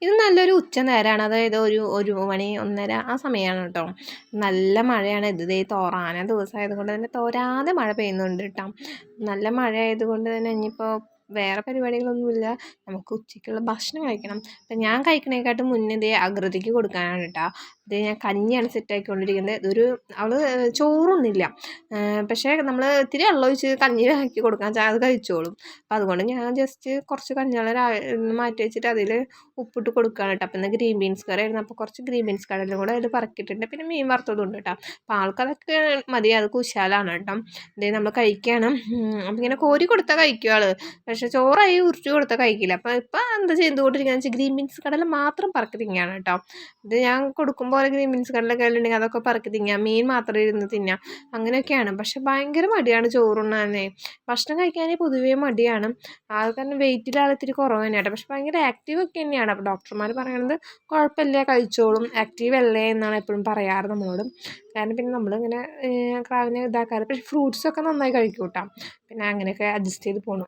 ഇത് നല്ലൊരു ഉച്ച നേരമാണ്, അതായത് ഒരു മണി 1:30 ആ സമയമാണ് കേട്ടോ. നല്ല മഴയാണ്. ഇത് ദേ തോറാന ദിവസമായതുകൊണ്ട് തന്നെ തോരാതെ മഴ പെയ്യുന്നുണ്ട് കേട്ടോ. നല്ല മഴ ആയതുകൊണ്ട് തന്നെ ഇനിയിപ്പോൾ വേറെ പരിപാടികളൊന്നുമില്ല, നമുക്ക് ഉച്ചയ്ക്കുള്ള ഭക്ഷണം കഴിക്കണം. അപ്പം ഞാൻ കഴിക്കണേക്കാട്ടും മുന്നേ ഇതേ അകൃതിക്ക് കൊടുക്കാനാണ് കേട്ടോ. ഇത് ഞാൻ കഞ്ഞിയാണ് സെറ്റാക്കിക്കൊണ്ടിരിക്കുന്നത്. അവൾ ചോറൊന്നുമില്ല, പക്ഷേ നമ്മൾ ഇത്തിരി വെള്ളം ഒഴിച്ച് കഞ്ഞി ആക്കി കൊടുക്കാൻ വെച്ചാൽ അത് കഴിച്ചോളും. അപ്പം അതുകൊണ്ട് ഞാൻ ജസ്റ്റ് കുറച്ച് കഞ്ഞിവെള്ളം മാറ്റി വെച്ചിട്ട് അതിൽ ഉപ്പിട്ട് കൊടുക്കുകയാണ് കേട്ടോ. അപ്പം ഇന്ന് ഗ്രീൻ ബീൻസ് കറി ആയിരുന്നു, അപ്പോൾ കുറച്ച് ഗ്രീൻ ബീൻസ് കറിയെല്ലാം കൂടെ അതിൽ പറക്കിയിട്ടുണ്ട്. പിന്നെ മീൻ വറുത്തതും ഉണ്ട് കേട്ടോ. അപ്പോൾ ആൾക്കതൊക്കെ മതി, അത് കുശാലാണ് കേട്ടോ. ഇതേ നമ്മൾ കഴിക്കുകയാണ്. അപ്പം ഇങ്ങനെ കോരി കൊടുത്താൽ കഴിക്കും ആൾ, പക്ഷേ ചോറായി ഉരുട്ടി കൊടുത്താൽ കഴിക്കില്ല. അപ്പോൾ ഇപ്പം എന്താ ചെയ്തുകൊണ്ടിരിക്കുകയെന്ന് വെച്ചാൽ ഗ്രീൻ ബീൻസ് കടല മാത്രം പറക്കി തിങ്ങുകയാണ് കേട്ടോ. ഇത് ഞാൻ കൊടുക്കുമ്പോൾ ഗ്രീൻ ബീൻസ് കടലൊക്കെ ഉണ്ടെങ്കിൽ അതൊക്കെ പറക്കി തിങ്ങാം, മീൻ മാത്രം ഇരുന്ന് തിന്നാം, അങ്ങനെയൊക്കെയാണ്. പക്ഷെ ഭയങ്കര മടിയാണ് ചോറുണ്ണാനേ, ഭക്ഷണം കഴിക്കാനേ പൊതുവേ മടിയാണ്. ആൾക്കാരുടെ വെയിറ്റിൽ ആൾ ഇത്തിരി കുറവ് തന്നെയാട്ടോ, പക്ഷെ ഭയങ്കര ആക്റ്റീവ് ഒക്കെ തന്നെയാണ്. അപ്പോൾ ഡോക്ടർമാർ പറയണത് കുഴപ്പമില്ല, കഴിച്ചോളും, ആക്റ്റീവ് അല്ലേ എന്നാണ് എപ്പോഴും പറയാറ് നമ്മളോട്. കാരണം പിന്നെ നമ്മളിങ്ങനെ ക്രാവിനെ ഇതാക്കാറ്, പക്ഷെ ഫ്രൂട്ട്സൊക്കെ നന്നായി കഴിക്കും കേട്ടോ. പിന്നെ അങ്ങനെയൊക്കെ അഡ്ജസ്റ്റ് ചെയ്ത് പോകണം.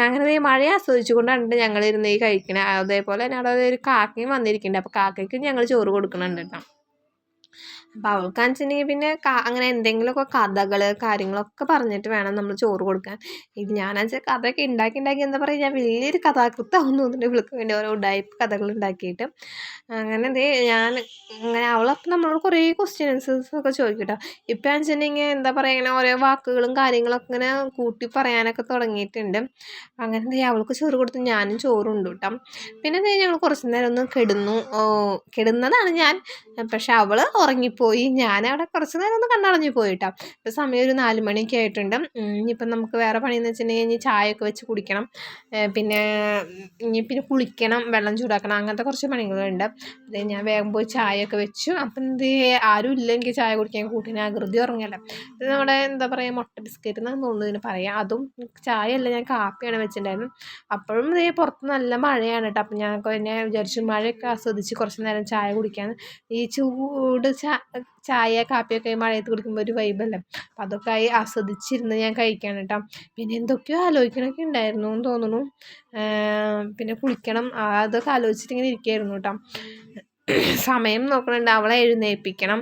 അങ്ങനെ മഴയെ ആസ്വദിച്ചുകൊണ്ടാണ് ഞങ്ങളിരുന്ന് ഈ കഴിക്കണേ. അതേപോലെ തന്നെ അവിടെ ഒരു കാക്കയും വന്നിരിക്കുന്നുണ്ട്, അപ്പോൾ കാക്കയ്ക്ക് ഞങ്ങൾ ചോറ് കൊടുക്കുന്നുണ്ട് കേട്ടോ. അപ്പോൾ അവൾക്കാണെന്ന് വെച്ചിട്ടുണ്ടെങ്കിൽ പിന്നെ അങ്ങനെ എന്തെങ്കിലുമൊക്കെ കഥകൾ കാര്യങ്ങളൊക്കെ പറഞ്ഞിട്ട് വേണം നമ്മൾ ചോറ് കൊടുക്കാൻ. ഇത് ഞാനെന്ന് വെച്ചാൽ കഥയൊക്കെ ഉണ്ടാക്കി എന്താ പറയുക, ഞാൻ വലിയൊരു കഥാകൃത്താവും തോന്നുന്നുണ്ട് ഇവൾക്ക് വേണ്ടി ഓരോ ഉഡായിപ്പ് കഥകൾ ഉണ്ടാക്കിയിട്ട്. അങ്ങനെ ഞാൻ ഇങ്ങനെ അവളപ്പം നമ്മളോട് കുറേ ക്വസ്റ്റ്യൻസൊക്കെ ചോദിക്കും കേട്ടോ. ഇപ്പം വെച്ചിട്ടുണ്ടെങ്കിൽ എന്താ പറയുക, ഇങ്ങനെ ഓരോ വാക്കുകളും കാര്യങ്ങളൊക്കെ ഇങ്ങനെ കൂട്ടി പറയാനൊക്കെ തുടങ്ങിയിട്ടുണ്ട്. അങ്ങനെ അവൾക്ക് ചോറ് കൊടുത്ത് ഞാനും ചോറുണ്ട് കേട്ടോ. പിന്നെ ഞങ്ങൾ കുറച്ച് നേരം ഒന്ന് കിടന്നതാണ് ഞാൻ, പക്ഷെ അവൾ ഉറങ്ങിപ്പോയി. ഞാനവിടെ കുറച്ച് നേരം ഒന്ന് കണ്ണടഞ്ഞു പോയി കേട്ടോ. ഇപ്പോൾ സമയം ഒരു 4 മണിയൊക്കെ ആയിട്ടുണ്ട്. ഇനിയിപ്പം നമുക്ക് വേറെ പണിയെന്ന് വെച്ചിട്ടുണ്ടെങ്കിൽ ഇനി ചായയൊക്കെ വെച്ച് കുടിക്കണം, പിന്നെ കുളിക്കണം, വെള്ളം ചൂടാക്കണം, അങ്ങനത്തെ കുറച്ച് പണികളുണ്ട്. അത് ഞാൻ വേഗം പോയി ചായയൊക്കെ വെച്ചു. അപ്പം ആരും ഇല്ല എനിക്ക് ചായ കുടിക്കാൻ കൂട്ടിന്, ആകൃതി ഉറങ്ങല്ലേ. ഇത് നമ്മുടെ എന്താ പറയുക, മുട്ട ബിസ്ക്കറ്റ് എന്നാണ് തോന്നുന്നതിന് പറയാം. അതും ചായയല്ല, ഞാൻ കാപ്പിയാണ് വെച്ചിട്ടുണ്ടായിരുന്നു. അപ്പോഴും പുറത്ത് നല്ല മഴയാണ് കേട്ടോ. അപ്പം ഞാൻ പിന്നെ വിചാരിച്ചു മഴയൊക്കെ ആസ്വദിച്ച് കുറച്ച് നേരം ചായ കുടിക്കാൻ. ഈ ചൂട് ചായ കാപ്പിയൊക്കെ മഴയത്ത് കുടിക്കുമ്പോൾ ഒരു വൈബല്ലേ. അപ്പം അതൊക്കെ ആസ്വദിച്ചിരുന്ന് ഞാൻ കഴിക്കാൻ കേട്ടോ. പിന്നെ എന്തൊക്കെയോ ആലോചിക്കണമൊക്കെ ഉണ്ടായിരുന്നു എന്ന് തോന്നുന്നു. പിന്നെ കുളിക്കണം, അതൊക്കെ ആലോചിച്ചിട്ട് ഇങ്ങനെ ഇരിക്കുകയായിരുന്നു കേട്ടോ. സമയം നോക്കണുണ്ട്, അവളെ എഴുന്നേൽപ്പിക്കണം,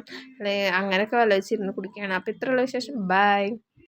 അങ്ങനെയൊക്കെ ആലോചിച്ചിരുന്ന് കുടിക്കുകയാണ്. അപ്പോൾ ഇത്രയുള്ള വിശേഷം. ബൈ.